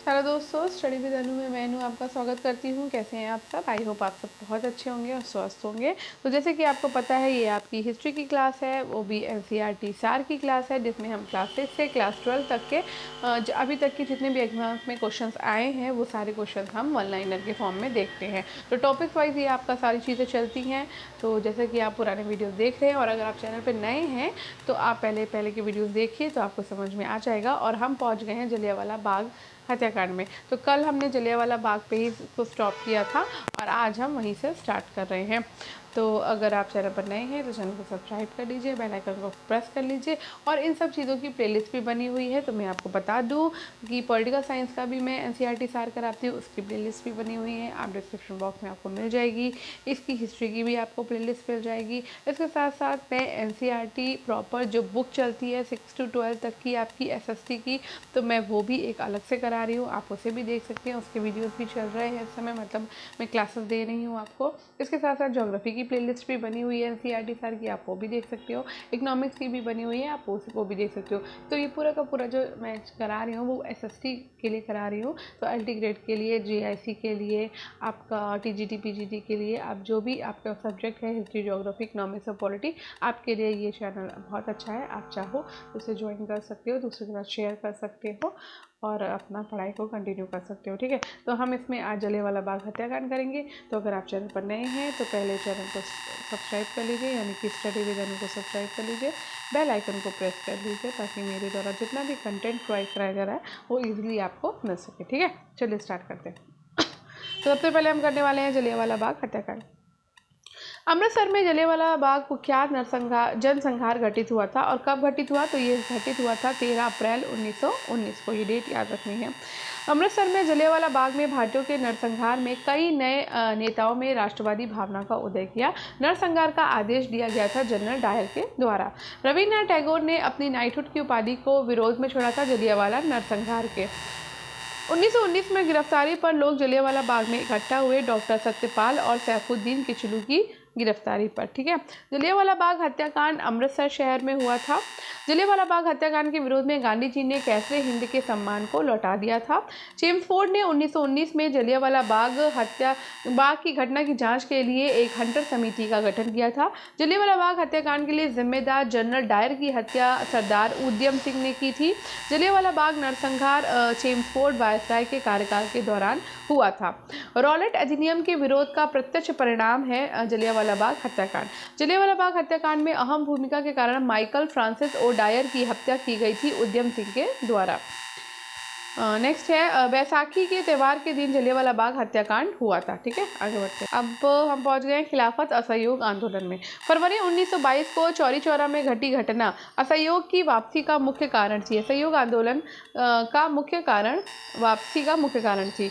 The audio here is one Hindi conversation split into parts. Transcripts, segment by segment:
हेलो दोस्तों, स्टडी विद अनु में मैं अनु आपका स्वागत करती हूँ। कैसे हैं आप सब? आई होप आप सब बहुत अच्छे होंगे और स्वस्थ होंगे। तो जैसे कि आपको पता है, ये आपकी हिस्ट्री की क्लास है, वो भी एनसीईआरटी सार की क्लास है, जिसमें हम क्लास 6 से क्लास 12 तक के अभी तक के जितने भी एग्जाम्स में क्वेश्चंस आए हैं, वो सारे क्वेश्चन हम वन लाइनर के फॉर्म में देखते हैं। तो टॉपिक वाइज ये आपका सारी चीज़ें चलती हैं। तो जैसे कि आप पुराने वीडियोज़ देख रहे हैं, और अगर आप चैनल पर नए हैं तो आप पहले के वीडियोज़ देखिए, तो आपको समझ में आ जाएगा। और हम पहुँच गए हैं जलियांवाला बाग हत्याकांड में। तो कल हमने जलियांवाला बाग पे ही इसको स्टॉप किया था और आज हम वहीं से स्टार्ट कर रहे हैं। तो अगर आप चैनल पर नए हैं तो चैनल को सब्सक्राइब कर लीजिए, बेल आइकन को प्रेस कर लीजिए। और इन सब चीज़ों की प्लेलिस्ट भी बनी हुई है। तो मैं आपको बता दूं कि पॉलिटिकल साइंस का भी मैं एनसीईआरटी सार कराती हूँ, उसकी प्लेलिस्ट भी बनी हुई है, आप डिस्क्रिप्शन बॉक्स में आपको मिल जाएगी। इसकी हिस्ट्री की भी आपको प्लेलिस्ट मिल जाएगी। इसके साथ साथ मैं एनसीईआरटी प्रॉपर जो बुक चलती है 6 to 12 तक की आपकी एसएसटी की, तो मैं वो भी एक अलग से करा रही हूँ, आप उसे भी देख सकते हैं। उसके वीडियोस भी चल रहे हैं इस समय, मतलब मैं क्लासेस दे रही हूँ आपको। इसके साथ साथ ज्योग्राफी की प्लेलिस्ट भी बनी हुई है एनसीईआरटी सार की, आप वो भी देख सकते हो। इकोनॉमिक्स की भी बनी हुई है, आप वो भी देख सकते हो। तो ये पूरा का पूरा जो मैं करा रही हूँ वो एसएसटी के लिए करा रही हूँ। तो एलटी ग्रेड के लिए, जीआईसी के लिए, आपका टीजीटी पीजीटी के लिए, आप जो भी आपका सब्जेक्ट है, हिस्ट्री, ज्योग्राफी, इकोनॉमिक्स और पॉलिटी, आपके लिए ये चैनल बहुत अच्छा है। आप चाहो तो उसे ज्वाइन कर सकते हो, दूसरे के साथ शेयर कर सकते हो और अपना पढ़ाई को कंटिन्यू कर सकते हो। ठीक है, तो हम इसमें आज जलियांवाला बाग हत्याकांड करेंगे। तो अगर आप चैनल पर नए हैं तो पहले चैनल को सब्सक्राइब कर लीजिए, यानी कि स्टडी विद अनु को सब्सक्राइब कर लीजिए, बेल आइकन को प्रेस कर लीजिए, ताकि मेरे द्वारा जितना भी कंटेंट प्रोवाइड कराया जा रहा है वो ईजिली आपको मिल सके। ठीक है, चलिए स्टार्ट करते हैं। तो सबसे पहले हम करने वाले हैं जलियांवाला बाग हत्याकांड। अमृतसर में जलियांवाला बाग कुख्यात जनसंहार घटित हुआ था। और कब घटित हुआ? तो ये घटित हुआ था 13 अप्रैल 1919 को। ये डेट याद रखनी है। अमृतसर में जलियांवाला बाग में भारतीयों के नरसंहार में कई नए नेताओं में राष्ट्रवादी भावना का उदय किया। नरसंहार का आदेश दिया गया था जनरल डायर के द्वारा। रविन्द्रनाथ टैगोर ने अपनी नाइटहुड की उपाधि को विरोध में छोड़ा था जलियांवाला नरसंहार के। 1919 में गिरफ्तारी पर लोग जलियांवाला बाग में इकट्ठा हुए डॉक्टर सत्यपाल और सैफुद्दीन किचलू की गिरफ्तारी पर। ठीक है, जलियांवाला बाग हत्याकांड अमृतसर शहर में हुआ था। जलियांवाला बाग हत्याकांड के विरोध में गांधी जी ने कैसरे हिंद के सम्मान को लौटा दिया था। चेम्सफोर्ड ने 1919 में जलियांवाला बाग की घटना की जांच के लिए एक हंटर समिति का गठन किया था। जलियांवाला बाग हत्याकांड के लिए जिम्मेदार जनरल डायर की हत्या सरदार उधम सिंह ने की थी। जलियांवाला बाग नरसंहार चेम्सफोर्ड वायसराय के कार्यकाल के दौरान हुआ था। रॉलेट अधिनियम के विरोध का प्रत्यक्ष परिणाम है जलियांवाला बाग हत्याकांड। जलियांवाला बाग हत्याकांड में अहम भूमिका के कारण माइकल फ्रांसिस ओ डायर की हत्या की गई थी उधम सिंह के द्वारा। नेक्स्ट है बैसाखी के त्यौहार के दिन जलियांवाला बाग हत्याकांड हुआ था। ठीक है, आगे बढ़ते हैं। अब हम पहुंच गए खिलाफत असहयोग आंदोलन में। फरवरी 1922 को चौरी चौरा में घटी घटना असहयोग की वापसी का मुख्य कारण थी। असहयोग आंदोलन का मुख्य कारण वापसी का मुख्य कारण थी।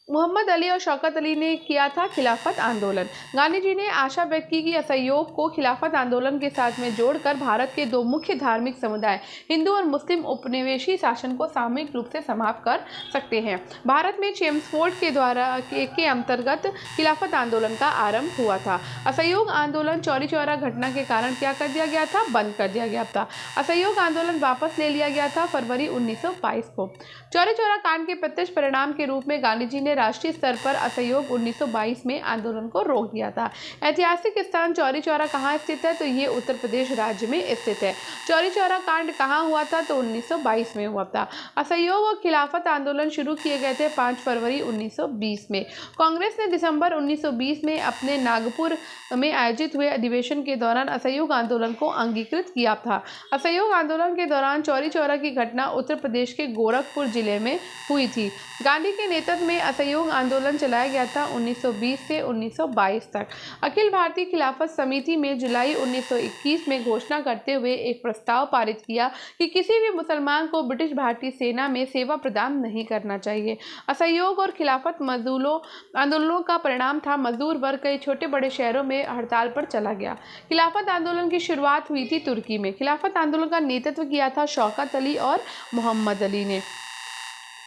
मोहम्मद अली और शौकत अली ने किया था खिलाफत आंदोलन। गांधी जी ने आशा व्यक्त की कि असहयोग को खिलाफत आंदोलन के साथ में जोड़कर भारत के दो मुख्य धार्मिक समुदाय हिंदू और मुस्लिम उपनिवेशी शासन को सामूहिक रूप से समाप्त कर सकते हैं। भारत में चेम्सफोर्ड के अंतर्गत खिलाफत आंदोलन का आरंभ हुआ था। असहयोग आंदोलन चौरी चौरा घटना के कारण क्या कर दिया गया था? बंद कर दिया गया था। असहयोग आंदोलन वापस ले लिया गया था फरवरी 1922 को। चौरी चौरा कांड के प्रत्यक्ष परिणाम के रूप में गांधी जी ने राष्ट्रीय स्तर पर असहयोग 1922 में आंदोलन को रोक दिया था। ऐतिहासिक स्थान चौरी चौरा कहाँ स्थित है? तो ये उत्तर प्रदेश राज्य में स्थित है। चौरी चौरा कांड कहाँ हुआ था? तो 1922 में हुआ था। असहयोग और खिलाफत आंदोलन शुरू किए गए थे 5 फरवरी 1920 में। कांग्रेस ने दिसंबर 1920 में अपने नागपुर में आयोजित हुए अधिवेशन के दौरान असहयोग आंदोलन को अंगीकृत किया था। असहयोग आंदोलन के दौरान चौरी चौरा की घटना उत्तर प्रदेश के गोरखपुर जिले में हुई थी। गांधी के नेतृत्व में असहयोग आंदोलन चलाया गया था 1920 से 1922 तक। अखिल भारतीय खिलाफत समिति में जुलाई 1921 में घोषणा करते हुए एक प्रस्ताव पारित किया कि किसी भी मुसलमान को ब्रिटिश भारतीय सेना में सेवा प्रदान नहीं करना चाहिए। असहयोग और खिलाफत आंदोलनों का परिणाम था मजदूर वर्ग कई छोटे बड़े शहरों में हड़ताल पर चला गया। खिलाफत आंदोलन की शुरुआत हुई थी तुर्की में। खिलाफत आंदोलन का नेतृत्व किया था शौकत अली और मोहम्मद अली ने।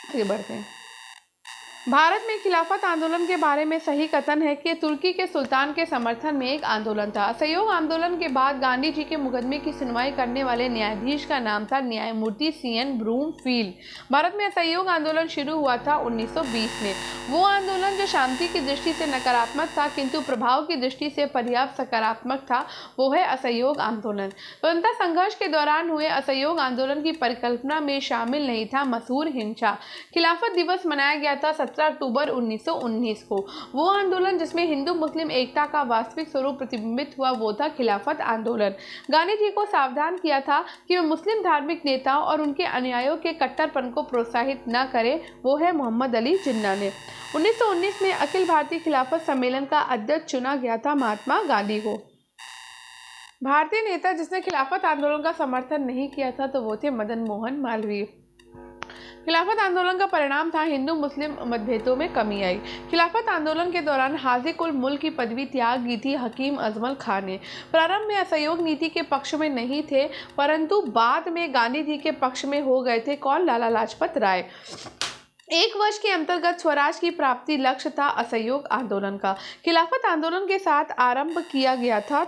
आगे बढ़ते हैं। भारत में खिलाफत आंदोलन के बारे में सही कथन है कि तुर्की के सुल्तान के समर्थन में एक आंदोलन था। असहयोग आंदोलन के बाद गांधी जी के मुकदमे की सुनवाई करने वाले न्यायाधीश का नाम था न्यायमूर्ति CN ब्रूमफील्ड। भारत में असहयोग आंदोलन शुरू हुआ था 1920 में। वो आंदोलन जो शांति की दृष्टि से नकारात्मक था किंतु प्रभाव की दृष्टि से पर्याप्त सकारात्मक था, वो है असहयोग आंदोलन। स्वतंत्रता संघर्ष के दौरान हुए असहयोग आंदोलन की परिकल्पना में शामिल नहीं था मशहूर हिंसा। खिलाफत दिवस मनाया गया था 17 अक्टूबर 1919 को। वो आंदोलन जिसमें हिंदू मुस्लिम एकता का वास्तविक स्वरूप प्रतिबिंबित हुआ वो था खिलाफत आंदोलन। गांधी जी को सावधान किया था कि वे मुस्लिम धार्मिक नेताओं और उनके अनुयायियों के कट्टरपन को प्रोत्साहित न करें, वो है मोहम्मद अली जिन्ना ने। 1919 में अखिल भारतीय खिलाफत सम्मेलन का अध्यक्ष चुना गया था महात्मा गांधी को। भारतीय नेता जिसने खिलाफत आंदोलन का समर्थन नहीं किया था तो वो थे मदन मोहन मालवीय। खिलाफत आंदोलन का परिणाम था हिंदू मुस्लिम मतभेदों में कमी आई। खिलाफत आंदोलन के दौरान हाजी कुल मुल्क की पदवी त्याग की थी हकीम अजमल खान ने। प्रारंभ में असहयोग नीति के पक्ष में नहीं थे, परंतु बाद में गांधी जी के पक्ष में हो गए थे। कौन? लाला लाजपत राय। एक वर्ष के अंतर्गत स्वराज की प्राप्ति लक्ष्य था असहयोग आंदोलन का। खिलाफत आंदोलन के साथ आरंभ किया गया था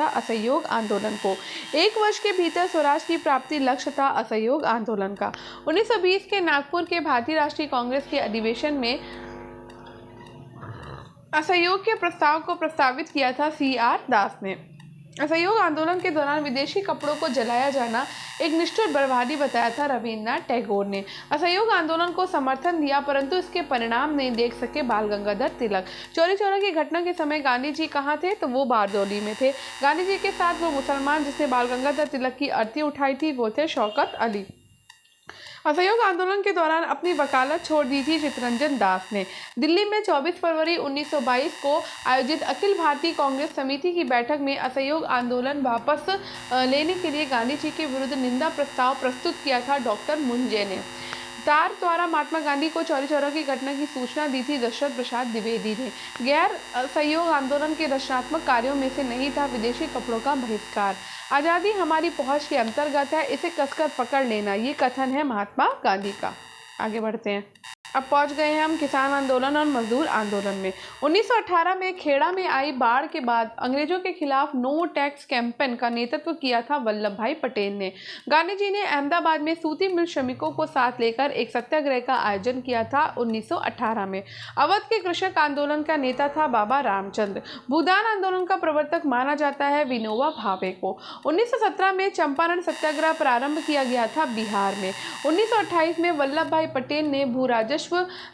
असहयोग आंदोलन को। एक वर्ष के भीतर स्वराज की प्राप्ति लक्ष्य था असहयोग आंदोलन का। 1920 के नागपुर के भारतीय राष्ट्रीय कांग्रेस के अधिवेशन में असहयोग के प्रस्ताव को प्रस्तावित किया था CR दास ने। असहयोग आंदोलन के दौरान विदेशी कपड़ों को जलाया जाना एक निष्ठुर बर्बादी बताया था रविन्द्रनाथ टैगोर ने। असहयोग आंदोलन को समर्थन दिया, परंतु इसके परिणाम नहीं देख सके बाल गंगाधर तिलक। चौरी चौरा की घटना के समय गांधी जी कहाँ थे? तो वो बारदौली में थे। गांधी जी के साथ वो मुसलमान जिसने बाल गंगाधर तिलक की अर्थी उठाई थी वो थे शौकत अली। असहयोग आंदोलन के दौरान अपनी वकालत छोड़ दी थी चित्तरंजन दास ने। दिल्ली में 24 फरवरी 1922 को आयोजित अखिल भारतीय कांग्रेस समिति की बैठक में असहयोग आंदोलन वापस लेने के लिए गांधी जी के विरुद्ध निंदा प्रस्ताव प्रस्तुत किया था डॉक्टर मुंजे ने। तार द्वारा महात्मा गांधी को चौरी चौरा की घटना की सूचना दी थी दशरथ प्रसाद द्विवेदी ने। गैर सहयोग आंदोलन के रचनात्मक कार्यों में से नहीं था विदेशी कपड़ों का बहिष्कार। आज़ादी हमारी पहुंच के अंतर्गत है, इसे कसकर पकड़ लेना, ये कथन है महात्मा गांधी का। आगे बढ़ते हैं। अब पहुंच गए हैं हम किसान आंदोलन और मजदूर आंदोलन में। 1918 में खेड़ा में आई बाढ़ के बाद अंग्रेजों के खिलाफ नो टैक्स कैंपेन का नेतृत्व किया था वल्लभ भाई पटेल ने। गांधी जी ने अहमदाबाद में सूती मिल श्रमिकों को साथ लेकर एक सत्याग्रह का आयोजन किया था 1918 में। अवध के कृषक आंदोलन का नेता था बाबा रामचंद्र। भूदान आंदोलन का प्रवर्तक माना जाता है विनोबा भावे को। 1917 में चंपारण सत्याग्रह प्रारंभ किया गया था बिहार में। 1928 में वल्लभ भाई पटेल ने भू राजस्व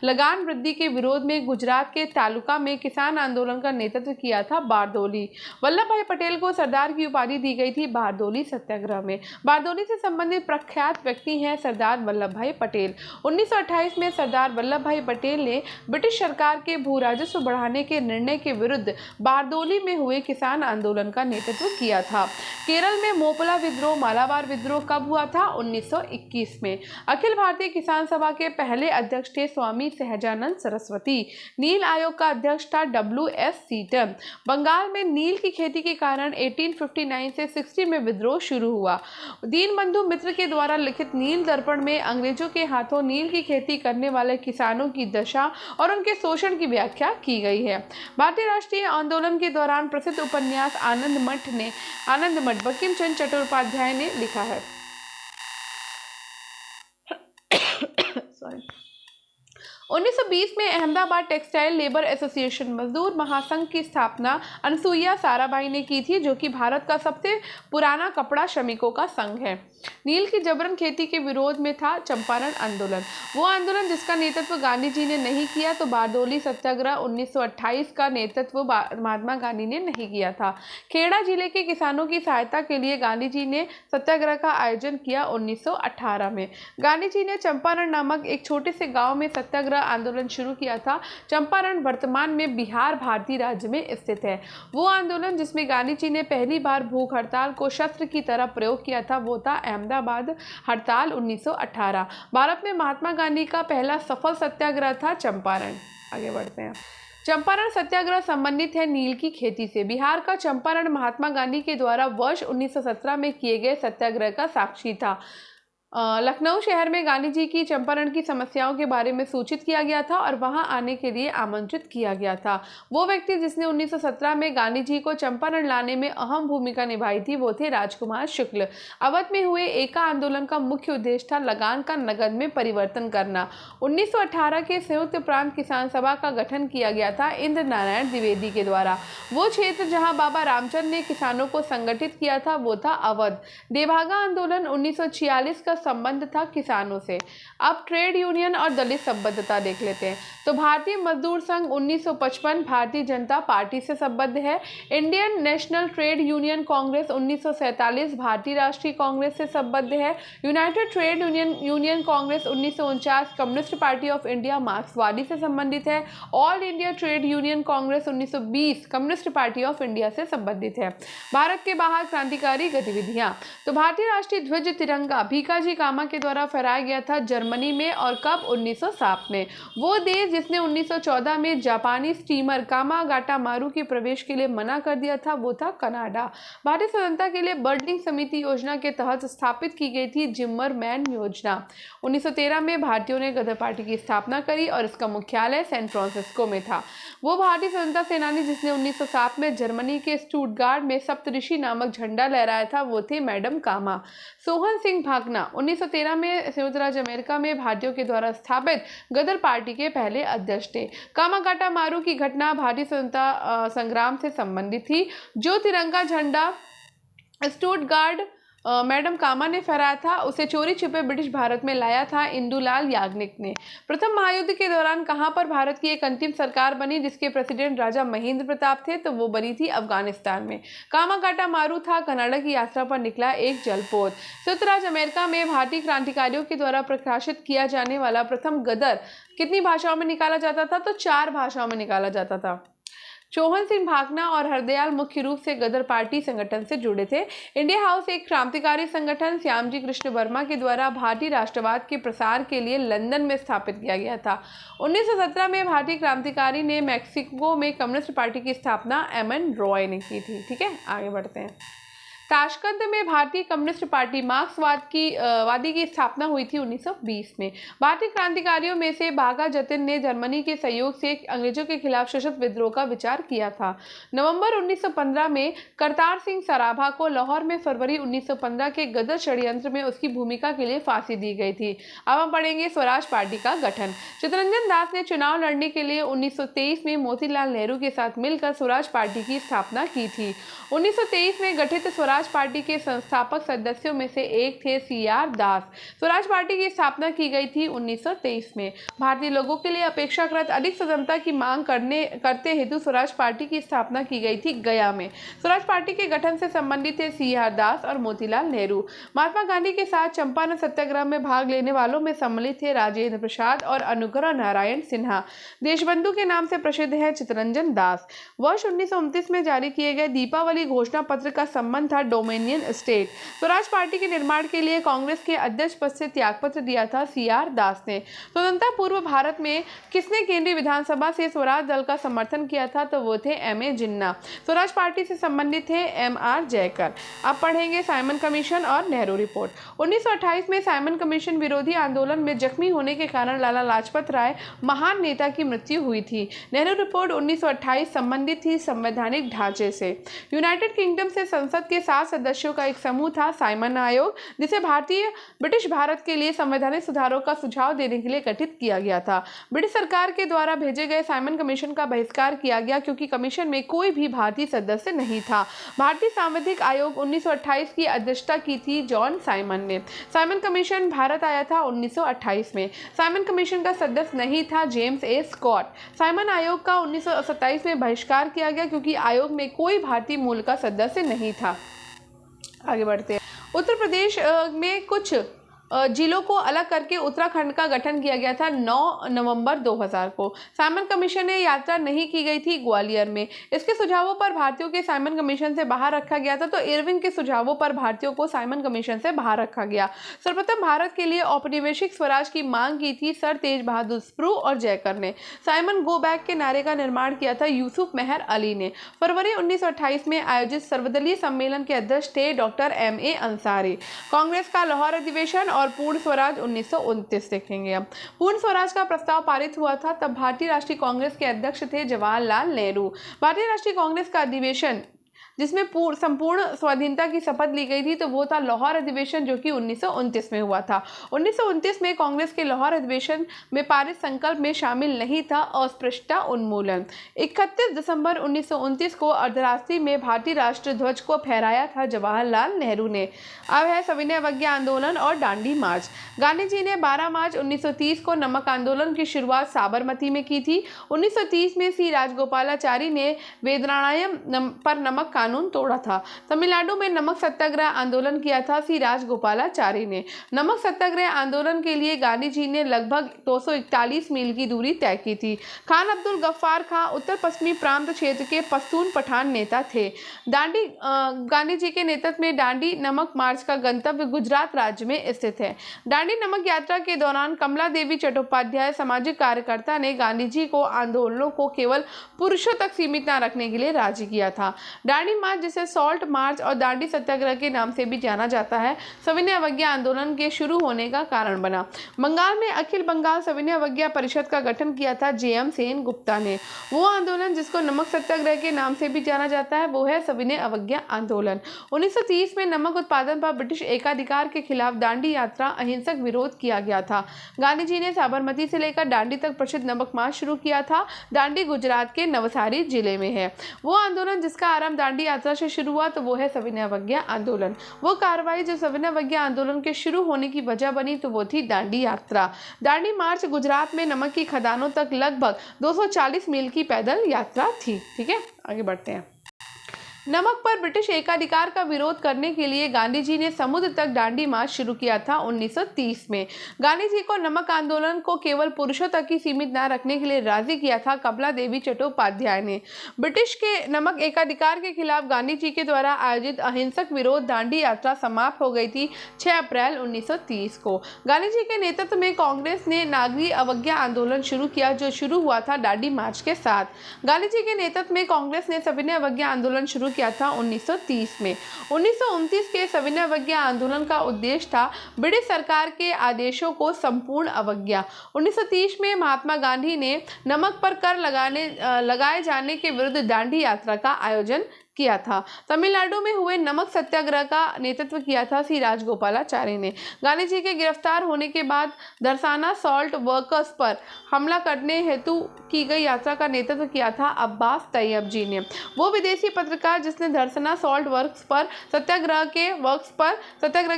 लगान वृद्धि के विरोध में गुजरात के तालुका में किसान आंदोलन का नेतृत्व किया था बारदौली। वल्लभ भाई पटेल को सरदार की उपाधि दी गई थी बारदौली सत्याग्रह में। बारदौली से संबंधित प्रख्यात व्यक्ति हैं सरदार वल्लभ भाई पटेल। 1928 में सरदार वल्लभ भाई पटेल ने ब्रिटिश सरकार के भू राजस्व बढ़ाने के निर्णय के विरुद्ध बारदौली में हुए किसान आंदोलन का नेतृत्व किया था। केरल में मोपला विद्रोह, मालाबार विद्रोह कब हुआ था? 1921 में। अखिल भारतीय किसान सभा के पहले अध्यक्ष थे स्वामी सहजानंद सरस्वती। नील आयोग का अध्यक्ष था WS सीटन। बंगाल में नील की खेती के कारण 1859 से 60 में विद्रोह शुरू हुआ। दीनबंधु मित्र के द्वारा लिखित नील दर्पण में अंग्रेजों के हाथों नील की खेती करने वाले किसानों की दशा और उनके शोषण की व्याख्या की गई है। भारतीय राष्ट्रीय आंदोलन के दौरान प्रसिद्ध उपन्यास आनंद मठ बंकिम चंद्र चट्टोपाध्याय ने लिखा है। 1920 में अहमदाबाद टेक्सटाइल लेबर एसोसिएशन मजदूर महासंघ की स्थापना अनसुईया साराभाई ने की थी, जो कि भारत का सबसे पुराना कपड़ा श्रमिकों का संघ है। नील की जबरन खेती के विरोध में था चंपारण आंदोलन। वो आंदोलन जिसका नेतृत्व गांधी जी ने नहीं किया, तो बारदौली सत्याग्रह 1928 का नेतृत्व महात्मा गांधी ने नहीं किया था। खेड़ा जिले के किसानों की सहायता के लिए गांधी जी ने सत्याग्रह का आयोजन किया 1918 में। गांधी जी ने चंपारण नामक एक छोटे से गाँव में सत्याग्रह आंदोलन शुरू किया था। चंपारण वर्तमान में बिहार भारतीय राज्य में स्थित है। वो आंदोलन जिसमें गांधी जी ने पहली बार भूख हड़ताल को शस्त्र की तरह प्रयोग किया था वो था अहमदाबाद हड़ताल 1918। भारत में महात्मा गांधी का पहला सफल सत्याग्रह था चंपारण। आगे बढ़ते हैं। चंपारण सत्याग्रह संबंधित है नील की खेती से। बिहार का चंपारण महात्मा गांधी के द्वारा वर्ष 1917 में किए गए सत्याग्रह का साक्षी था। लखनऊ शहर में गांधी जी की चंपारण की समस्याओं के बारे में सूचित किया गया था और वहां आने के लिए आमंत्रित किया गया था। वो व्यक्ति जिसने 1917 में गांधी जी को चंपारण लाने में अहम भूमिका निभाई थी वो थे राजकुमार शुक्ल। अवध में हुए एका आंदोलन का मुख्य उद्देश्य था लगान का नगद में परिवर्तन करना। 1918 के संयुक्त प्रांत किसान सभा का गठन किया गया था इंद्र नारायण द्विवेदी के द्वारा। वो क्षेत्र जहाँ बाबा रामचंद्र ने किसानों को संगठित किया था वो था अवध। देभागा आंदोलन 1946 का संबंध था किसानों से। अब ट्रेड यूनियन और दलित संबद्धता देख लेते हैं। तो भारतीय मजदूर संघ 1955 भारतीय जनता पार्टी से संबद्ध है। Indian national trade union Congress 1947 भारतीय राष्ट्रीय कांग्रेस से संबद्ध है। United trade union Congress 1949 communist party of India मार्क्सवादी से संबंधित है। All India trade union Congress 1920 communist party of India से संबंधित है। भारत के बाहर क्रांतिकारी गतिविधियां, तो भारतीय राष्ट्रीय ध्वज तिरंगा भीकाजी कामा के द्वारा फहराया गया था जर्मनी में और कब 1907 में। वो देश जिसने 1914 में जापानी स्टीमर कामागाटा मारू के प्रवेश के लिए मना कर दिया था वो था कनाडा। भारतीय स्वतंत्रता के लिए बर्लिन समिति योजना के तहत स्थापित की गई थी जिम्मरमैन योजना। 1913 में भारतीयों ने गदर पार्टी की स्थापना करी और इसका मुख्यालय सैन फ्रांसिस्को में था। वो भारतीय स्वतंत्रता सेनानी जिसने 1907 में जर्मनी के स्टुटगार्ट में सप्तऋषि नामक झंडा लहराया था वो थे मैडम कामा। सोहन सिंह भागना 1913 में संयुक्त राज्य अमेरिका में भारतीयों के द्वारा स्थापित गदर पार्टी के पहले अध्यक्ष थे। कामागाटा मारू की घटना भारतीय स्वतंत्रता संग्राम से संबंधित थी। जो तिरंगा झंडा स्टुटगार्ट मैडम कामा ने फहराया था उसे चोरी छिपे ब्रिटिश भारत में लाया था इंदुलाल याग्निक ने। प्रथम महायुद्ध के दौरान कहां पर भारत की एक अंतिम सरकार बनी जिसके प्रेसिडेंट राजा महेंद्र प्रताप थे, तो वो बनी थी अफगानिस्तान में। कामागाटा मारू था कनाडा की यात्रा पर निकला एक जलपोत। संयुक्त राज्य अमेरिका में भारतीय क्रांतिकारियों के द्वारा प्रकाशित किया जाने वाला प्रथम गदर कितनी भाषाओं में निकाला जाता था, तो 4 भाषाओं में निकाला जाता था। सोहन सिंह भागना और हरदयाल मुख्य रूप से गदर पार्टी संगठन से जुड़े थे। इंडिया हाउस एक क्रांतिकारी संगठन श्यामजी कृष्ण वर्मा के द्वारा भारतीय राष्ट्रवाद के प्रसार के लिए लंदन में स्थापित किया गया था। 1917 में भारतीय क्रांतिकारी ने मैक्सिको में कम्युनिस्ट पार्टी की स्थापना एमएन रॉय ने की थी। ठीक है, आगे बढ़ते हैं। ताशकंद में भारतीय कम्युनिस्ट पार्टी मार्क्सवादी की स्थापना हुई थी 1920 में। भारतीय क्रांतिकारियों में से बाघा जतिन ने जर्मनी के सहयोग से अंग्रेजों के खिलाफ सशस्त्र विद्रोह का विचार किया था। नवंबर 1915 में करतार सिंह सराभा को लाहौर में फरवरी 1915 के गदर षड्यंत्र में उसकी भूमिका के लिए फांसी दी गई थी। अब हम पढ़ेंगे स्वराज पार्टी का गठन। चित्तरंजन दास ने चुनाव लड़ने के लिए 1923 में मोतीलाल नेहरू के साथ मिलकर स्वराज पार्टी की स्थापना की थी। 1923 में गठित स्वराज पार्टी के संस्थापक सदस्यों में से एक थे सीआर दास। स्वराज पार्टी की स्थापना की गई थी 1923 में। भारतीय लोगों के लिए अपेक्षाकृत अधिक स्वतंत्रता की मांग करते हेतु स्वराज पार्टी की स्थापना की गई थी गया में। स्वराज पार्टी के गठन से संबंधित थे सीआर दास और मोतीलाल नेहरू। महात्मा गांधी के साथ चंपारण सत्याग्रह में भाग लेने वालों में सम्मिलित थे राजेंद्र प्रसाद और अनुग्रह नारायण सिन्हा। देशबंधु के नाम से प्रसिद्ध है चित्तरंजन दास। वर्ष 1929 में जारी किए गए दीपावली घोषणा पत्र का संबंध था डोमिनियन स्टेट। स्वराज पार्टी के निर्माण के लिए कांग्रेस के अध्यक्ष पद से त्यागपत्र दिया था सीआर दास ने। स्वतंत्रता पूर्व भारत में किसने केंद्रीय विधानसभा से स्वराज दल का समर्थन किया था, तो वो थे एमए जिन्ना। स्वराज पार्टी से संबंधित थे एमआर जयकर। अब पढ़ेंगे साइमन कमीशन और नेहरू रिपोर्ट। 1928 में साइमन कमीशन विरोधी आंदोलन में जख्मी होने के कारण लाला लाजपत राय महान नेता की मृत्यु हुई थी। नेहरू रिपोर्ट 1928 संबंधित थी संवैधानिक ढांचे से। यूनाइटेड किंगडम से संसद के 7 सदस्यों का एक समूह था साइमन आयोग, जिसे ब्रिटिश भारत के लिए संवैधानिक सुधारों का सुझाव देने के लिए गठित किया गया था। ब्रिटिश सरकार के द्वारा भेजे गए साइमन कमीशन का बहिष्कार किया गया क्योंकि कमीशन में कोई भी भारतीय सदस्य नहीं था। भारतीय सांविधिक आयोग 1928 की अध्यक्षता की थी जॉन साइमन ने। साइमन कमीशन भारत आया था 1928 में। साइमन कमीशन का सदस्य नहीं था जेम्स ए स्कॉट। साइमन आयोग का 1927 में बहिष्कार किया गया क्योंकि आयोग में कोई भारतीय मूल का सदस्य नहीं था। आगे बढ़ते हैं। उत्तर प्रदेश में कुछ जिलों को अलग करके उत्तराखंड का गठन किया गया था 9 नवंबर 2000 को। साइमन कमीशन ने यात्रा नहीं की गई थी ग्वालियर में। इसके सुझावों पर भारतीयों के साइमन कमीशन से बाहर रखा गया था, तो इरविन के सुझावों पर भारतीयों को साइमन कमीशन से बाहर रखा गया। सर्वप्रथम भारत के लिए औपनिवेशिक स्वराज की मांग की थी सर तेज बहादुर स्प्रू और जयकर ने। साइमन गो बैक के नारे का निर्माण किया था यूसुफ मेहर अली ने। फरवरी 1928 में आयोजित सर्वदलीय सम्मेलन के अध्यक्ष थे डॉक्टर एमए अंसारी। कांग्रेस का लाहौर अधिवेशन और पूर्ण स्वराज 1929 देखेंगे। अब पूर्ण स्वराज का प्रस्ताव पारित हुआ था तब भारतीय राष्ट्रीय कांग्रेस के अध्यक्ष थे जवाहरलाल नेहरू। भारतीय राष्ट्रीय कांग्रेस का अधिवेशन जिसमें संपूर्ण स्वाधीनता की शपथ ली गई थी तो वो था लाहौर अधिवेशन, जो कि 1929 में हुआ था। 1929 में कांग्रेस के लाहौर अधिवेशन में पारित संकल्प में शामिल नहीं था अस्पृश्यता उन्मूलन। 31 दिसंबर 1929 को अर्धरात्रि में भारतीय राष्ट्र ध्वज को फहराया था जवाहरलाल नेहरू ने। अब है सविनय अवज्ञा आंदोलन और दांडी मार्च। गांधी जी ने 12 मार्च 1930 को नमक आंदोलन की शुरुआत साबरमती में की थी। 1930 में सी राजगोपालाचारी ने वेदनारायण पर नमक कानून तोड़ा था। तमिलनाडु में नमक सत्याग्रह आंदोलन किया था सी राजगोपालाचारी ने। नमक सत्याग्रह आंदोलन के लिए गांधी जी ने लगभग 241 मील की दूरी तय की थी। खान अब्दुल गफ्फार खां उत्तर पश्चिमी प्रांत क्षेत्र के पश्तून पठान नेता थे। गांधी जी के नेतृत्व में दांडी नमक मार्च का गंतव्य गुजरात राज्य में स्थित है। दांडी नमक यात्रा के दौरान कमला देवी चट्टोपाध्याय सामाजिक कार्यकर्ता ने गांधी जी को आंदोलनों को केवल पुरुषों तक सीमित न रखने के लिए राजी किया था। दांडी मार्च, जिसे सॉल्ट मार्च और दांडी सत्याग्रह के नाम से भी जाना जाता है, सविनय अवज्ञा आंदोलन के शुरू होने का कारण बना। बंगाल में अखिल बंगाल सविनय अवज्ञा परिषद का गठन किया था JM सेन गुप्ता ने। वो आंदोलन जिसको नमक सत्याग्रह के नाम से भी जाना जाता है वो है सविनय अवज्ञा आंदोलन। 1930 में नमक उत्पादन पर ब्रिटिश एकाधिकार के खिलाफ दांडी यात्रा अहिंसक विरोध किया गया था। गांधी जी ने साबरमती से लेकर दांडी तक प्रसिद्ध नमक मार्च शुरू किया था। दांडी गुजरात के नवसारी जिले में है। वो आंदोलन जिसका आरंभ दांडी यात्रा से शुरू हुआ तो वो है सविनय अवज्ञा आंदोलन। वो कार्रवाई जो सविनय अवज्ञा आंदोलन के शुरू होने की वजह बनी तो वो थी दांडी यात्रा। दांडी मार्च गुजरात में नमक की खदानों तक लगभग 240 मील की पैदल यात्रा थी। ठीक है, आगे बढ़ते हैं। नमक पर ब्रिटिश एकाधिकार का विरोध करने के लिए गांधी जी ने समुद्र तक दांडी मार्च शुरू किया था 1930 में। गांधी जी को नमक आंदोलन को केवल पुरुषों तक ही सीमित न रखने के लिए राजी किया था कमला देवी चट्टोपाध्याय ने। ब्रिटिश के नमक एकाधिकार के खिलाफ गांधी जी के द्वारा आयोजित अहिंसक विरोध दांडी यात्रा समाप्त हो गई थी 6 अप्रैल 1930 को। गांधी जी के नेतृत्व में कांग्रेस ने नागरिक अवज्ञा आंदोलन शुरू किया जो शुरू हुआ था दांडी मार्च के साथ। गांधी जी के नेतृत्व में कांग्रेस ने सविनय अवज्ञा आंदोलन शुरू किया था 1930 में। 1929 के सविनय अवज्ञा आंदोलन का उद्देश्य था ब्रिटिश सरकार के आदेशों को संपूर्ण अवज्ञा। 1930 में महात्मा गांधी ने नमक पर कर लगाए जाने के विरुद्ध दांडी यात्रा का आयोजन किया था। तमिलनाडु में हुए नमक सत्याग्रह का नेतृत्व किया था सी राजगोपालाचारी ने। गांधी जी के गिरफ्तार होने के बाद दरसाना सॉल्ट वर्कर्स पर हमला करने हेतु की गई यात्रा का नेतृत्व किया था अब्बास तैयब जी ने। वो विदेशी पत्रकार जिसने दरसाना सॉल्ट वर्क्स पर सत्याग्रह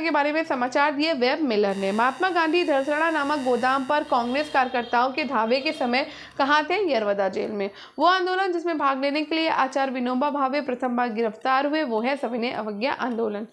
के बारे में समाचार दिए वेब मिलर ने। महात्मा गांधी दरसाना नामक गोदाम पर कांग्रेस कार्यकर्ताओं के धावे के समय कहाँ थे? यरवदा जेल में। वो आंदोलन जिसमें भाग लेने के लिए आचार्य विनोबा भावे प्रथम बार गिरफ्तार हुए वो है सविनय अवज्ञा आंदोलन।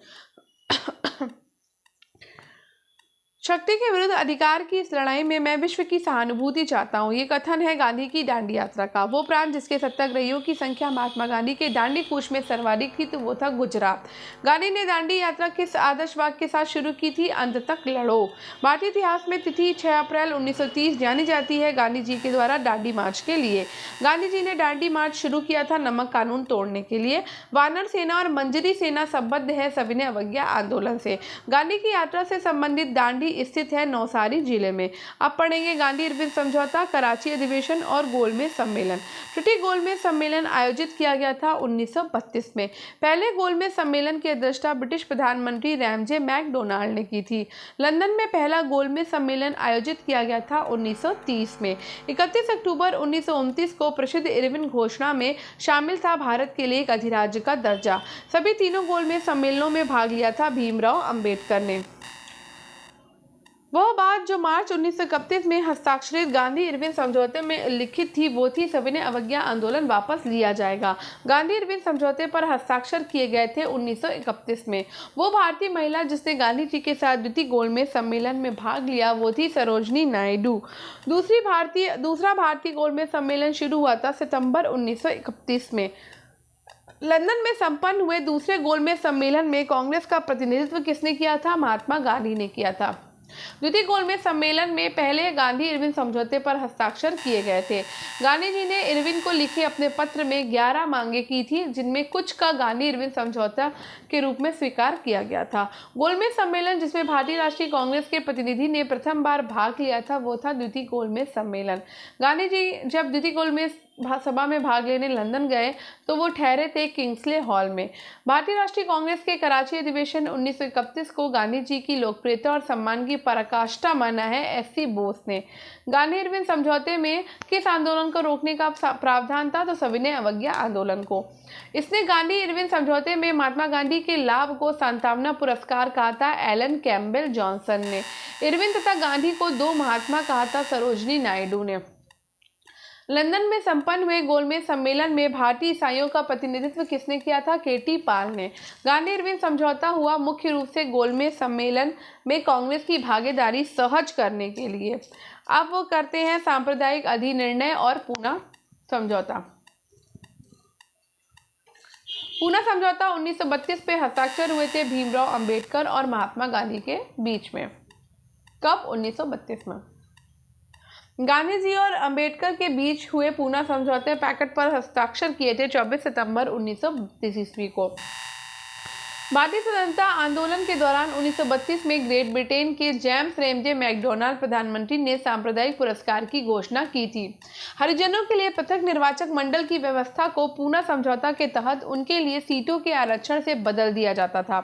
शक्ति के विरुद्ध अधिकार की इस लड़ाई में मैं विश्व की सहानुभूति चाहता हूँ, ये कथन है गांधी की दांडी यात्रा का। वो प्रांत जिसके सत्याग्रहियों की संख्या महात्मा गांधी के दांडी कूच में सर्वाधिक थी तो वो था गुजरात। गांधी ने दांडी यात्रा किस आदर्श वाक्य के साथ शुरू की थी? अंत तक लड़ो। भारतीय इतिहास में तिथि 6 अप्रैल 1930 जानी जाती है गांधी जी के द्वारा दांडी मार्च के लिए। गांधी जी ने दांडी मार्च शुरू किया था नमक कानून तोड़ने के लिए। वानर सेना और मंजरी सेना संबद्ध है सविनय अवज्ञा आंदोलन से। गांधी की यात्रा से संबंधित दांडी स्थित है नवसारी जिले में। अब पढ़ेंगे गांधी इरविन समझौता, कराची अधिवेशन और गोलमेज सम्मेलन। ट्रिटी गोलमेज सम्मेलन आयोजित किया गया था 1932 में। पहले गोलमेज सम्मेलन की अध्यक्षता ब्रिटिश प्रधानमंत्री रैमजे मैकडोनाल्ड ने की थी। लंदन में पहला गोलमेज सम्मेलन आयोजित किया गया था 1930 में। 31 अक्टूबर 1929 को प्रसिद्ध इरविन घोषणा में शामिल था भारत के लिए एक अधिराज्य का दर्जा। सभी तीनों गोलमेज सम्मेलनों में भाग लिया था भीमराव अंबेडकर ने। वह बात जो मार्च 1931 में हस्ताक्षरित गांधी इरविन समझौते में लिखित थी वो थी सविनय अवज्ञा आंदोलन वापस लिया जाएगा। गांधी इरविन समझौते पर हस्ताक्षर किए गए थे 1931 में। वो भारतीय महिला जिसने गांधी जी के साथ द्वितीय गोलमेज सम्मेलन में भाग लिया वो थी सरोजनी नायडू। दूसरा भारतीय गोलमेज सम्मेलन शुरू हुआ था सितंबर 1931 में। लंदन में संपन्न हुए दूसरे गोलमेज सम्मेलन में कांग्रेस का प्रतिनिधित्व किसने किया था? महात्मा गांधी ने किया था। द्वितीय गोलमेज सम्मेलन में पहले गांधी इरविन समझौते पर हस्ताक्षर किए गए थे। गांधी जी ने इरविन को लिखे अपने पत्र में 11 मांगे की थी, जिनमें कुछ का गांधी इरविन समझौता के रूप में स्वीकार किया गया था। गोलमेज सम्मेलन जिसमें भारतीय राष्ट्रीय कांग्रेस के प्रतिनिधि ने प्रथम बार भाग लिया था, वो था द्वितीय गोलमेज सम्मेलन। गांधी जी जब द्वितीय गोलमेज सभा में भाग लेने लंदन गए तो वो ठहरे थे किंग्सले हॉल में। भारतीय राष्ट्रीय कांग्रेस के कराची अधिवेशन 1931 को गांधी जी की लोकप्रियता और सम्मान की पराकाष्ठा माना है एससी बोस ने। गांधी इरविन समझौते में किस आंदोलन को रोकने का प्रावधान था, तो सविनय अवज्ञा आंदोलन को। इसने गांधी इरविन समझौते में महात्मा गांधी के लाभ को सांत्वना पुरस्कार कहा था एलन कैम्पबेल जॉनसन ने। इरविन तथा गांधी को दो महात्मा कहा था सरोजनी नायडू ने। लंदन में संपन्न हुए गोलमेज सम्मेलन में भारतीय ईसाइयों का प्रतिनिधित्व किसने किया था, केटी पाल ने। गांधी इरविन समझौता हुआ मुख्य रूप से गोलमेज सम्मेलन में कांग्रेस की भागीदारी सहज करने के लिए। अब वो करते हैं सांप्रदायिक अधिनिर्णय और पूना समझौता। पूना समझौता 1932 पे हस्ताक्षर हुए थे भीमराव अंबेडकर और महात्मा गांधी के बीच में। कब? 1932 में। गांधी जी और अंबेडकर के बीच हुए पूना समझौते पैकेट पर हस्ताक्षर किए थे 24 सितंबर 1932 ईस्वी को। भारतीय स्वतंत्रता आंदोलन के दौरान 1932 में ग्रेट ब्रिटेन के जेम्स रेमजे मैकडोनाल्ड प्रधानमंत्री ने सांप्रदायिक पुरस्कार की घोषणा की थी। हरिजनों के लिए पृथक निर्वाचक मंडल की व्यवस्था को पूना समझौता के तहत उनके लिए सीटों के आरक्षण से बदल दिया जाता था।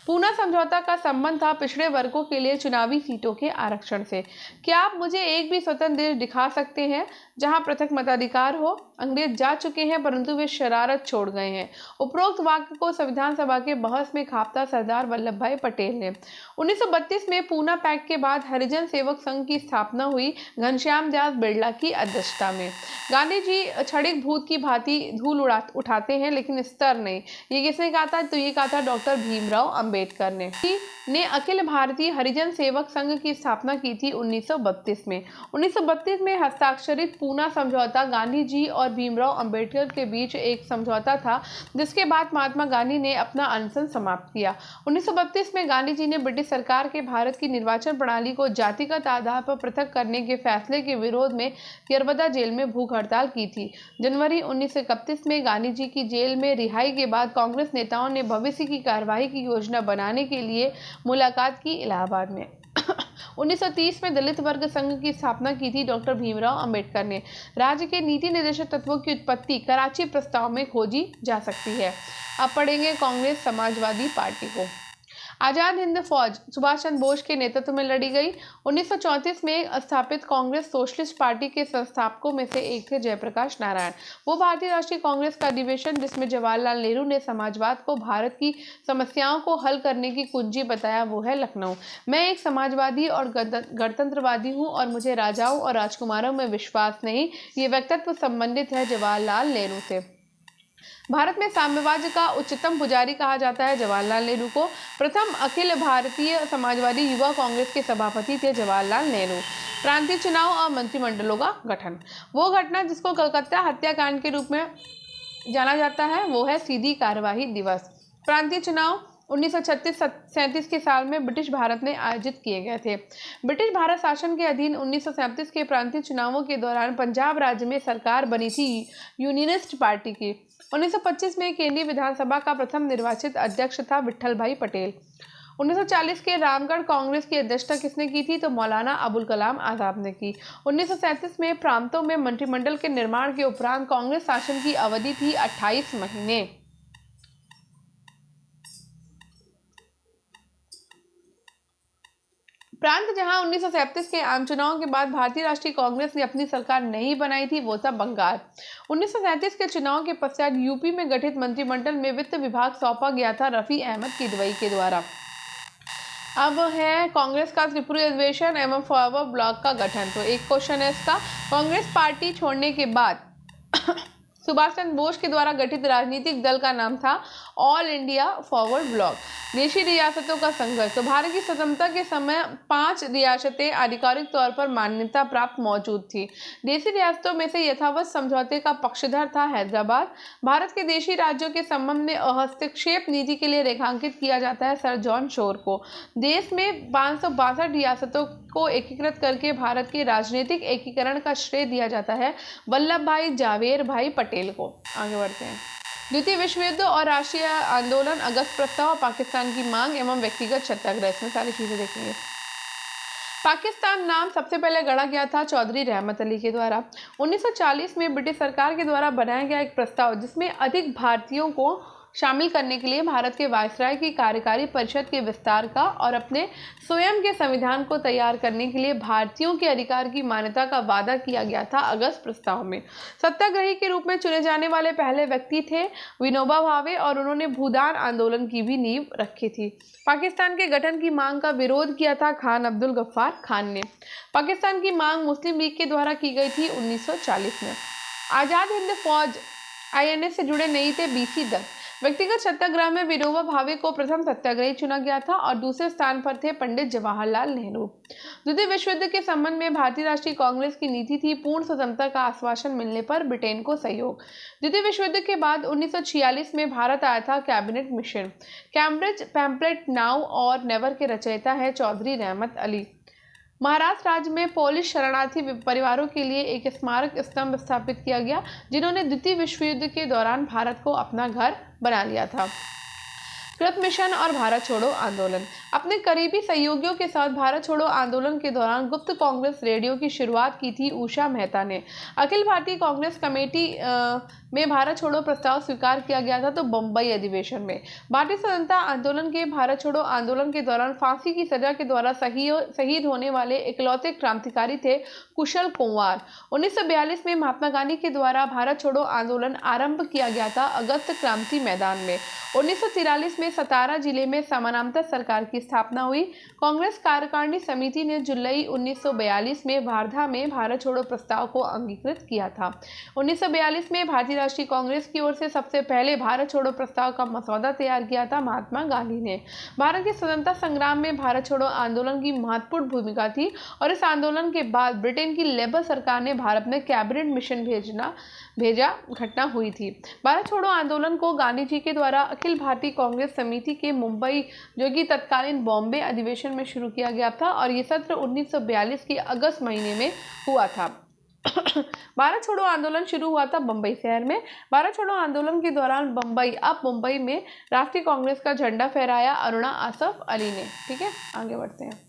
पूना समझौता का संबंध था पिछड़े वर्गों के लिए चुनावी सीटों के आरक्षण से। क्या आप मुझे एक भी स्वतंत्र देश दिखा सकते हैं जहां पृथक मताधिकार हो? अंग्रेज जा चुके हैं परंतु वे शरारत छोड़ गए हैं। उपरोक्त वाक्य को संविधान सभा के बहस में खापता सरदार वल्लभ भाई पटेल ने। 1932 में पूना पैक्ट के बाद हरिजन सेवक संघ की स्थापना हुई घनश्याम दास बिरला की अध्यक्षता में। गांधी जी क्षणिक भूत की भांति धूल उठाते हैं लेकिन स्तर नहीं। ये किसने कहा था? तो ये कहा था डॉक्टर भीमराव अंबेडकर ने अखिल भारतीय हरिजन सेवक संघ की स्थापना की थी 1932 में। 1932 में हस्ताक्षरित पूना समझौता गांधी जी और भीमराव अंबेडकर के बीच एक समझौता था, जिसके बाद महात्मा गांधी ने अपना अनशन समाप्त किया। 1932 में गांधी जी ने ब्रिटिश सरकार के भारत की निर्वाचन प्रणाली को जातिगत आधार पर पृथक करने के फैसले के विरोध में यरवदा जेल में भूख हड़ताल की थी। जनवरी 1931 में गांधी जी की जेल में रिहाई के बाद कांग्रेस नेताओं ने भविष्य की कार्यवाही की योजना बनाने के लिए मुलाकात की इलाहाबाद में। 1930 में दलित वर्ग संघ की स्थापना की थी डॉक्टर भीमराव अंबेडकर ने। राज्य के नीति निर्देशक तत्वों की उत्पत्ति कराची प्रस्ताव में खोजी जा सकती है। अब पढ़ेंगे कांग्रेस समाजवादी पार्टी को। आजाद हिंद फौज सुभाष चंद्र बोस के नेतृत्व में लड़ी गई। 1934 में स्थापित कांग्रेस सोशलिस्ट पार्टी के संस्थापकों में से एक थे जयप्रकाश नारायण। वो भारतीय राष्ट्रीय कांग्रेस का अधिवेशन जिसमें जवाहरलाल नेहरू ने समाजवाद को भारत की समस्याओं को हल करने की कुंजी बताया, वो है लखनऊ। मैं एक समाजवादी और गणतंत्रवादी हूँ और मुझे राजाओं और राजकुमारों में विश्वास नहीं। ये व्यक्तित्व संबंधित है जवाहरलाल नेहरू से। भारत में साम्यवाद का उच्चतम पुजारी कहा जाता है जवाहरलाल नेहरू को। प्रथम अखिल भारतीय समाजवादी युवा कांग्रेस के सभापति थे जवाहरलाल नेहरू। प्रांतीय चुनाव और मंत्रिमंडलों का गठन। वो घटना जिसको कलकत्ता हत्याकांड के रूप में जाना जाता है वो है सीधी कार्यवाही दिवस। प्रांतीय चुनाव 1936-37 के साल में ब्रिटिश भारत में आयोजित किए गए थे। ब्रिटिश भारत शासन के अधीन 1937 के प्रांतीय चुनावों के दौरान पंजाब राज्य में सरकार बनी थी यूनियनिस्ट पार्टी की। 1925 में केंद्रीय विधानसभा का प्रथम निर्वाचित अध्यक्ष था विट्ठल भाई पटेल। 1940 के रामगढ़ कांग्रेस की अध्यक्षता किसने की थी? तो मौलाना अबुल कलाम आजाद ने की। 1937 में प्रांतों में मंत्रिमंडल के निर्माण के उपरांत कांग्रेस शासन की अवधि थी 28 महीने। प्रांत जहां 1937 के आम चुनाव के बाद भारतीय राष्ट्रीय कांग्रेस ने अपनी सरकार नहीं बनाई थी वो था बंगाल। 1937 के चुनाव के पश्चात यूपी में गठित मंत्रिमंडल में वित्त विभाग सौंपा गया था रफी अहमद किदवई के द्वारा। अब है कांग्रेस का त्रिपुरी अधिवेशन एवं फॉरवर्ड ब्लॉक का गठन। तो एक क्वेश्चन है इसका, कांग्रेस पार्टी छोड़ने के बाद सुभाष चंद्र बोस के द्वारा गठित राजनीतिक दल का नाम था ऑल इंडिया फॉरवर्ड ब्लॉक। देशी रियासतों का संघर्ष। तो भारत की स्वतंत्रता के समय 5 रियासतें आधिकारिक तौर पर मान्यता प्राप्त मौजूद थी। देशी रियासतों में से यथावत समझौते का पक्षधर था हैदराबाद। भारत के देशी राज्यों के संबंध में हस्तक्षेप नीति के लिए रेखांकित किया जाता है सर जॉन शोर को। देश में 562 रियासतों को एकीकृत करके भारत के राजनीतिक एकीकरण का श्रेय दिया जाता है वल्लभ भाई जावेर भाई पटेल को। आगे बढ़ते हैं। द्वितीय विश्व युद्ध और राष्ट्रीय आंदोलन, अगस्त प्रस्ताव, पाकिस्तान की मांग एवं व्यक्तिगत सत्याग्रह, इसमें सारी चीजें देखेंगे। पाकिस्तान नाम सबसे पहले गढ़ा गया था चौधरी रहमत अली के द्वारा। 1940 में ब्रिटिश सरकार के द्वारा बनाया गया एक प्रस्ताव जिसमें अधिक भारतीयों को शामिल करने के लिए भारत के वायसराय की कार्यकारी परिषद के विस्तार का और अपने स्वयं के संविधान को तैयार करने के लिए भारतीयों के अधिकार की मान्यता का वादा किया गया था अगस्त प्रस्ताव में। सत्याग्रही के रूप में चुने जाने वाले पहले व्यक्ति थे विनोबा भावे और उन्होंने भूदान आंदोलन की भी नींव रखी थी। पाकिस्तान के गठन की मांग का विरोध किया था खान अब्दुल गफ्फार खान ने। पाकिस्तान की मांग मुस्लिम लीग के द्वारा की गई थी 1940 में। आज़ाद हिंद फौज INA से जुड़े नहीं थे BC दत्त। व्यक्तिगत सत्याग्रह में विनोबा भावे को प्रथम सत्याग्रही चुना गया था और दूसरे स्थान पर थे पंडित जवाहरलाल नेहरू। द्वितीय विश्व युद्ध के संबंध में भारतीय राष्ट्रीय कांग्रेस की नीति थी पूर्ण स्वतंत्रता का आश्वासन मिलने पर ब्रिटेन को सहयोग। द्वितीय विश्व युद्ध के बाद 1946 में भारत आया था cabinet mission. Cambridge pamphlet now और नेवर के रचयिता है चौधरी रहमत अली। महाराष्ट्र राज्य में पोलिश शरणार्थी परिवारों के लिए एक स्मारक स्तंभ स्थापित किया गया जिन्होंने द्वितीय विश्व युद्ध के दौरान भारत को अपना घर बना लिया था। कृत मिशन और भारत छोड़ो आंदोलन। अपने करीबी सहयोगियों के साथ भारत छोड़ो आंदोलन के दौरान गुप्त कांग्रेस रेडियो की शुरुआत की थी उषा मेहता ने। अखिल भारतीय कांग्रेस कमेटी में भारत छोड़ो प्रस्ताव स्वीकार किया गया था तो बम्बई अधिवेशन में। भारतीय स्वतंत्रता आंदोलन के भारत छोड़ो आंदोलन के दौरान फांसी की सजा के द्वारा शहीद होने वाले इकलौते क्रांतिकारी थे कुशल कुंवर। 1942 में महात्मा गांधी के द्वारा भारत छोड़ो आंदोलन आरंभ किया गया था अगस्त क्रांति मैदान में। 1943 में सतारा जिले में समानांतर सरकार की स्थापना हुई। कांग्रेस कार्यकारिणी समिति ने जुलाई 1942 में वार्धा में भारत छोड़ो प्रस्ताव को अंगीकृत किया था। 1942 में भारतीय राष्ट्रीय कांग्रेस की ओर से सबसे पहले भारत छोड़ो प्रस्ताव का मसौदा तैयार किया था महात्मा गांधी ने। भारत के स्वतंत्रता संग्राम में भारत छोड़ो आंदोलन की महत्वपूर्ण भूमिका थी और इस आंदोलन के बाद ब्रिटेन की लेबर सरकार ने भारत में कैबिनेट मिशन भेजा घटना हुई थी। भारत छोड़ो आंदोलन को गांधी जी के द्वारा अखिल भारतीय कांग्रेस समिति के मुंबई जो कि तत्कालीन बॉम्बे अधिवेशन में शुरू किया गया था और ये सत्र 1942 के अगस्त महीने में हुआ था। भारत छोड़ो आंदोलन शुरू हुआ था बम्बई शहर में। भारत छोड़ो आंदोलन के दौरान मुंबई में राष्ट्रीय कांग्रेस का झंडा फहराया अरुणा आसफ अली ने। ठीक है, आगे बढ़ते हैं।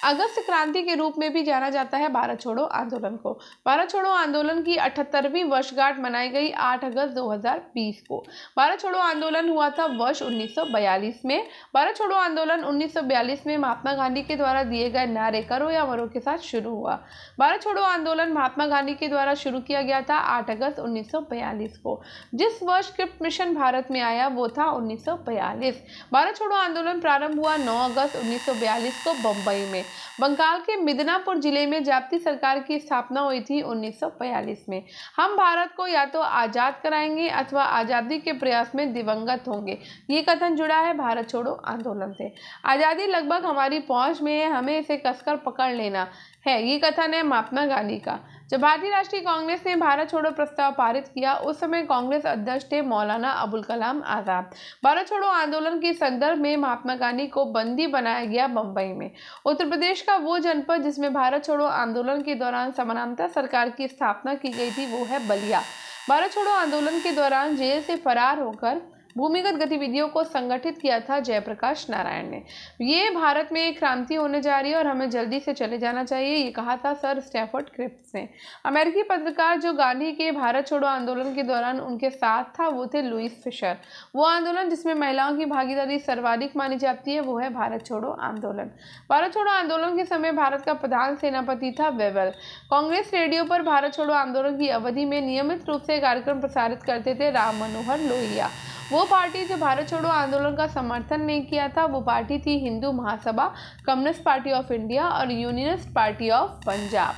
अगस्त क्रांति के रूप में भी जाना जाता है भारत छोड़ो आंदोलन को। भारत छोड़ो आंदोलन की 78वीं वर्षगांठ मनाई गई 8 अगस्त 2020 को। भारत छोड़ो आंदोलन हुआ था वर्ष 1942 में। भारत छोड़ो आंदोलन 1942 में महात्मा गांधी के द्वारा दिए गए नारे करो या मरो के साथ शुरू हुआ। भारत छोड़ो आंदोलन महात्मा गांधी के द्वारा शुरू किया गया था 8 अगस्त 1942 को। जिस वर्ष कृत मिशन भारत में आया वो था 1942। भारत छोड़ो आंदोलन प्रारंभ हुआ 9 अगस्त 1942 को बम्बई में। बंगाल के मिदनापुर जिले में जाप्ती सरकार की स्थापना हुई थी 1942 में। हम भारत को या तो आज़ाद कराएंगे अथवा आज़ादी के प्रयास में दिवंगत होंगे, ये कथन जुड़ा है भारत छोड़ो आंदोलन से। आज़ादी लगभग हमारी पहुंच में है, हमें इसे कसकर पकड़ लेना है, ये कथन है महात्मा गांधी का। जब भारतीय राष्ट्रीय कांग्रेस ने भारत छोड़ो प्रस्ताव पारित किया उस समय कांग्रेस अध्यक्ष थे मौलाना अबुल कलाम आजाद। भारत छोड़ो आंदोलन के संदर्भ में महात्मा गांधी को बंदी बनाया गया बंबई में। उत्तर प्रदेश का वो जनपद जिसमें भारत छोड़ो आंदोलन के दौरान समानांतर सरकार की स्थापना की गई थी वो है बलिया। भारत छोड़ो आंदोलन के दौरान जेल से फरार होकर भूमिगत गतिविधियों को संगठित किया था जयप्रकाश नारायण ने। ये भारत में एक क्रांति होने जा रही है और हमें जल्दी से चले जाना चाहिए, ये कहा था सर स्टैफोर्ड क्रिप्स ने। अमेरिकी पत्रकार जो गांधी के भारत छोड़ो आंदोलन के दौरान उनके साथ था वो थे लुईस फिशर। वो आंदोलन जिसमें महिलाओं की भागीदारी सर्वाधिक मानी जाती है वो है भारत छोड़ो आंदोलन। भारत छोड़ो आंदोलन के समय भारत का प्रधान सेनापति था वेवेल। कांग्रेस रेडियो पर भारत छोड़ो आंदोलन की अवधि में नियमित रूप से कार्यक्रम प्रसारित करते थे राम मनोहर लोहिया। वो पार्टी जो भारत छोड़ो आंदोलन का समर्थन नहीं किया था वो पार्टी थी Hindu Mahasabha, communist party of India और unionist party of Punjab.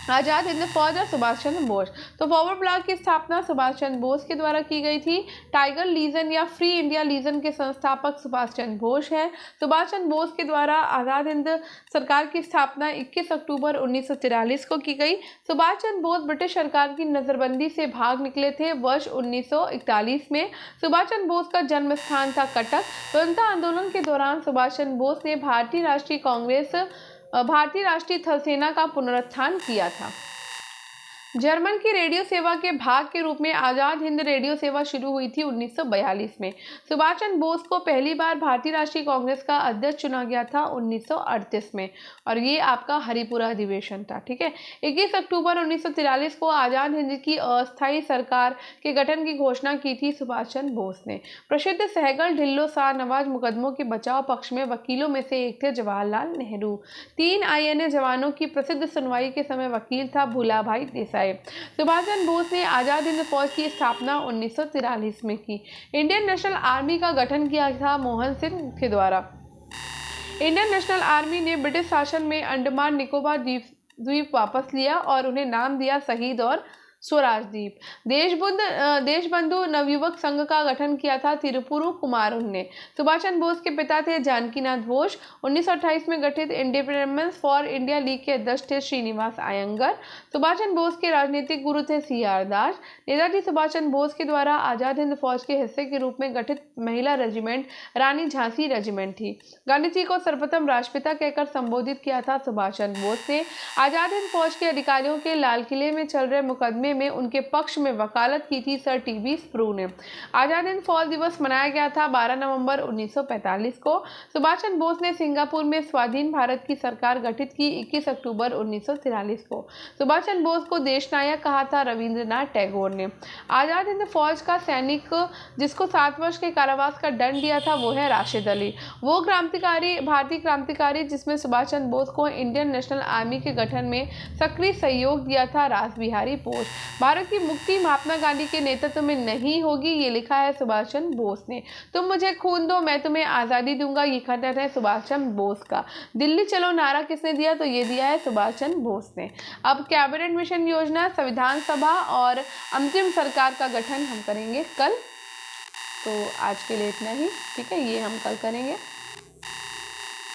Azad Hind फौज और सुभाष चंद्र बोस। तो फॉरवर्ड ब्लॉक की स्थापना सुभाष चंद्र बोस के द्वारा की गई थी। टाइगर लीजन या फ्री इंडिया लीजन के संस्थापक सुभाष चंद्र बोस हैं। सुभाष चंद्र बोस के द्वारा आज़ाद हिंद सरकार की स्थापना 21 अक्टूबर 1943 को की गई। सुभाष चंद्र बोस ब्रिटिश सरकार की नजरबंदी से भाग निकले थे वर्ष 1941 में। सुभाष चंद्र बोस का जन्म स्थान था कटक। स्वतंत्रता आंदोलन के दौरान सुभाष चंद्र बोस ने भारतीय राष्ट्रीय थल सेना का पुनरुत्थान किया था। जर्मन की रेडियो सेवा के भाग के रूप में आज़ाद हिंद रेडियो सेवा शुरू हुई थी 1942 में। सुभाष चंद्र बोस को पहली बार भारतीय राष्ट्रीय कांग्रेस का अध्यक्ष चुना गया था 1938 में, और ये आपका हरिपुरा अधिवेशन था। ठीक है, 21 अक्टूबर 1943 को आज़ाद हिंद की अस्थायी सरकार के गठन की घोषणा की थी सुभाष चंद्र बोस ने। प्रसिद्ध सहगल ढिल्लो शाह नवाज मुकदमों के बचाव पक्ष में वकीलों में से एक थे जवाहरलाल नेहरू। 3 INA जवानों की प्रसिद्ध सुनवाई के समय वकील था भूलाभाई देसाई। सुभाष चंद्र बोस ने आज़ाद हिंद फौज की स्थापना 1943 में की। इंडियन नेशनल आर्मी का गठन किया था मोहन सिंह के द्वारा। इंडियन नेशनल आर्मी ने ब्रिटिश शासन में अंडमान निकोबार द्वीप वापस लिया और उन्हें नाम दिया शहीद और स्वराज द्वीप। देशबंधु नवयुवक संघ का गठन किया था तिरुपुरु कुमारुन ने। सुभाष चंद्र बोस के पिता थे जानकीनाथ बोस। 1928 में गठित इंडिपेंडेंस फॉर इंडिया लीग के अध्यक्ष थे श्रीनिवास अयंगर। सुभाष चंद्र बोस के राजनीतिक गुरु थे CR दास। नेताजी सुभाष चंद्र बोस के द्वारा आज़ाद हिंद फौज के हिस्से के रूप में गठित महिला रेजिमेंट रानी झांसी रेजिमेंट थी। गांधी जी को सर्वप्रथम राष्ट्रपिता कहकर संबोधित किया था सुभाष चंद्र बोस ने। आज़ाद हिंद फौज के अधिकारियों के लाल किले में चल रहे मुकदमे में उनके पक्ष में वकालत की थी सर TB स्प्रू ने। आज़ाद हिंद फौज दिवस मनाया गया था 12 नवंबर 1945 को। सुभाष चंद्र बोस ने सिंगापुर में स्वाधीन भारत की सरकार गठित की 21 अक्टूबर 1943 को। सुभाष चंद्र बोस को देश नायक कहा था रविंद्रनाथ टैगोर ने। आज़ाद हिंद फौज का सैनिक जिसको 7 वर्ष के कारावास का दंड दिया था वो है राशिद अली। वो भारतीय क्रांतिकारी जिसमें सुभाष चंद्र बोस को इंडियन नेशनल आर्मी के गठन में सक्रिय सहयोग दिया था रासबिहारी बोस। भारत की मुक्ति महात्मा गांधी के नेतृत्व में नहीं होगी, ये लिखा है सुभाष चंद्र बोस ने। तुम मुझे खून दो मैं तुम्हें आज़ादी दूंगा, ये खत है सुभाष चंद्र बोस का। दिल्ली चलो नारा किसने दिया, तो ये दिया है सुभाष चंद्र बोस ने। अब कैबिनेट मिशन योजना, संविधान सभा और अंतरिम सरकार का गठन हम करेंगे कल। तो आज के लिए इतना ही, ठीक है, ये हम कल करेंगे।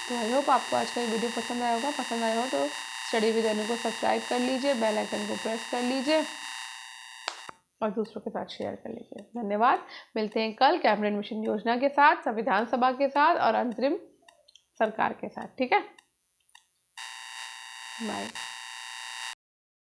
तो आई होप आपको आज का वीडियो पसंद आया होगा। पसंद आया हो तो स्टडी विद अनु को सब्सक्राइब कर लीजिए, बेल आइकन को प्रेस कर लीजिए और दूसरों के साथ शेयर कर लीजिए। धन्यवाद। मिलते हैं कल कैबिनेट मिशन योजना के साथ, संविधान सभा के साथ और अंतरिम सरकार के साथ। ठीक है, बाय।